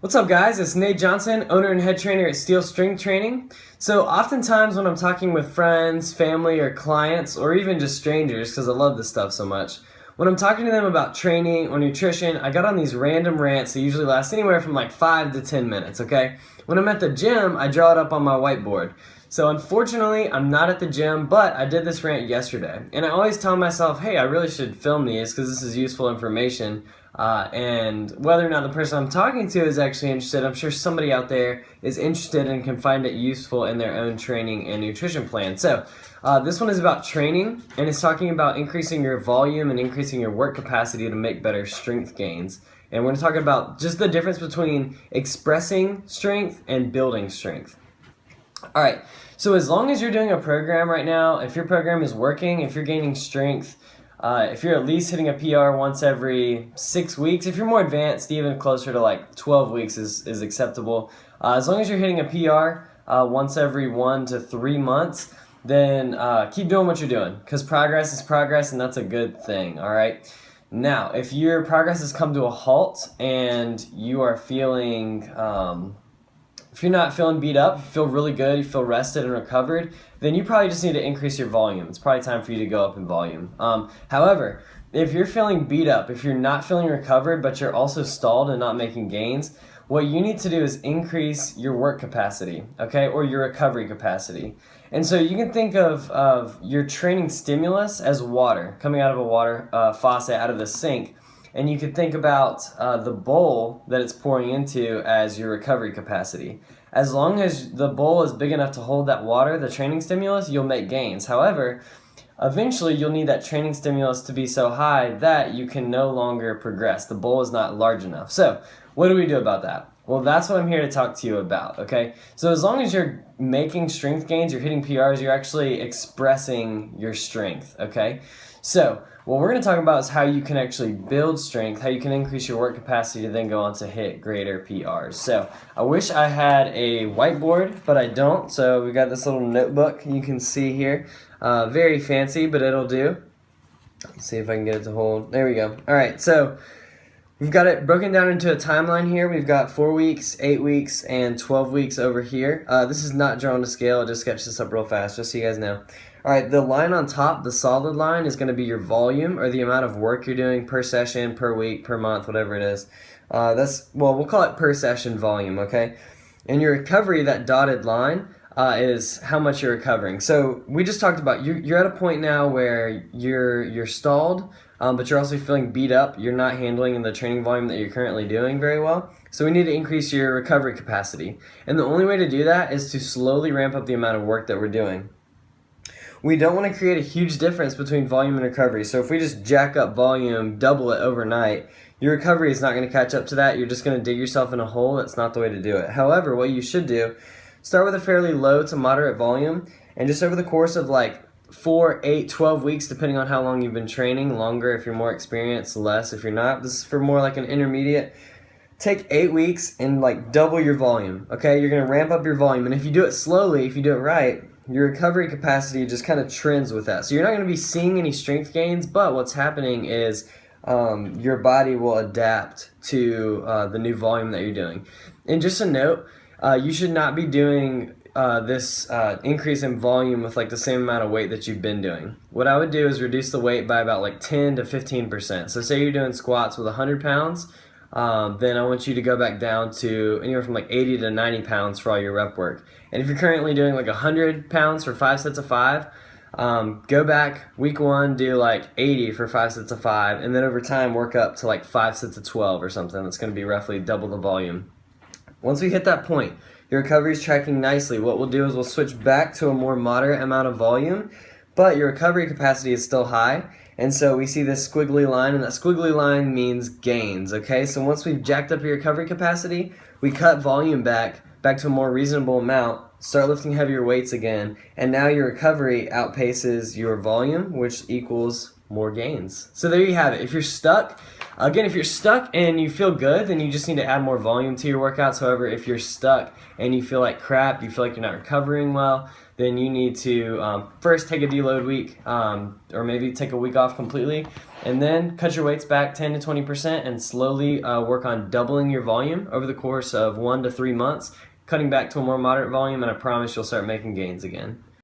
What's up, guys? It's Nate Johnson, owner and head trainer at Steel Strength Training. So oftentimes when I'm talking with friends, family, or clients, or even just strangers, because I love this stuff so much, when I'm talking to them about training or nutrition, I got on these random rants that usually last anywhere from like 5 to 10 minutes, okay? When I'm at the gym, I draw it up on my whiteboard. So unfortunately, I'm not at the gym, but I did this rant yesterday. And I always tell myself, hey, I really should film these because this is useful information. And whether or not the person I'm talking to is actually interested, I'm sure somebody out there is interested and can find it useful in their own training and nutrition plan. So this one is about training, and it's talking about increasing your volume and increasing your work capacity to make better strength gains. And we're going to talk about just the difference between expressing strength and building strength. All right, so as long as you're doing a program right now, if your program is working, if you're gaining strength, if you're at least hitting a PR once every 6 weeks, if you're more advanced, even closer to like 12 weeks is acceptable. As long as you're hitting a PR once every 1 to 3 months, then keep doing what you're doing, because progress is progress, and that's a good thing, all right? Now, if your progress has come to a halt and you are feeling... if you're not feeling beat up, you feel really good, you feel rested and recovered, then you probably just need to increase your volume. It's probably time for you to go up in volume. However, if you're feeling beat up, if you're not feeling recovered, but you're also stalled and not making gains, what you need to do is increase your work capacity, okay, or your recovery capacity. And so you can think of your training stimulus as water coming out of a water faucet out of the sink. And you could think about the bowl that it's pouring into as your recovery capacity. As long as the bowl is big enough to hold that water, the training stimulus, you'll make gains. However, eventually you'll need that training stimulus to be so high that you can no longer progress. The bowl is not large enough. So what do we do about that? Well, that's what I'm here to talk to you about, okay? So as long as you're making strength gains, you're hitting PRs, you're actually expressing your strength, okay? So what we're going to talk about is how you can actually build strength, how you can increase your work capacity to then go on to hit greater PRs. So I wish I had a whiteboard, but I don't. So we got this little notebook you can see here. Very fancy, but it'll do. Let's see if I can get it to hold. There we go. All right, so we've got it broken down into a timeline here. We've got 4 weeks, 8 weeks, and 12 weeks over here. This is not drawn to scale. I just sketched this up real fast just so you guys know. All right, the line on top, the solid line, is going to be your volume, or the amount of work you're doing per session, per week, per month, whatever it is. We'll call it per session volume, okay? And your recovery, that dotted line, is how much you're recovering. So we just talked about you're at a point now where you're stalled, but you're also feeling beat up. You're not handling the training volume that you're currently doing very well. So we need to increase your recovery capacity. And the only way to do that is to slowly ramp up the amount of work that we're doing. We don't want to create a huge difference between volume and recovery. So if we just jack up volume, double it overnight, your recovery is not going to catch up to that. You're just going to dig yourself in a hole. That's not the way to do it. However, what you should do, start with a fairly low to moderate volume, and just over the course of like 4, 8, 12 weeks, depending on how long you've been training, longer if you're more experienced, less if you're not. This is for more like an intermediate. Take 8 weeks and like double your volume, okay? You're going to ramp up your volume, and if you do it slowly, if you do it right, your recovery capacity just kind of trends with that. So you're not going to be seeing any strength gains, but what's happening is your body will adapt to the new volume that you're doing. And just a note, you should not be doing this increase in volume with like the same amount of weight that you've been doing. What I would do is reduce the weight by about like 10 to 15%. So say you're doing squats with 100 pounds, then I want you to go back down to anywhere from like 80 to 90 pounds for all your rep work. And if you're currently doing like 100 pounds for 5 sets of 5, go back week 1, do like 80 for 5 sets of 5, and then over time work up to like 5 sets of 12 or something. That's going to be roughly double the volume. Once we hit that point, your recovery is tracking nicely. What we'll do is we'll switch back to a more moderate amount of volume, but your recovery capacity is still high. And so we see this squiggly line, and that squiggly line means gains, okay? So once we've jacked up your recovery capacity, we cut volume back to a more reasonable amount, start lifting heavier weights again, and now your recovery outpaces your volume, which equals more gains. So there you have it. If you're stuck, Again, if you're stuck and you feel good, then you just need to add more volume to your workouts. However, if you're stuck and you feel like crap, you feel like you're not recovering well, then you need to first take a deload week, or maybe take a week off completely, and then cut your weights back 10 to 20% and slowly work on doubling your volume over the course of 1 to 3 months, cutting back to a more moderate volume, and I promise you'll start making gains again.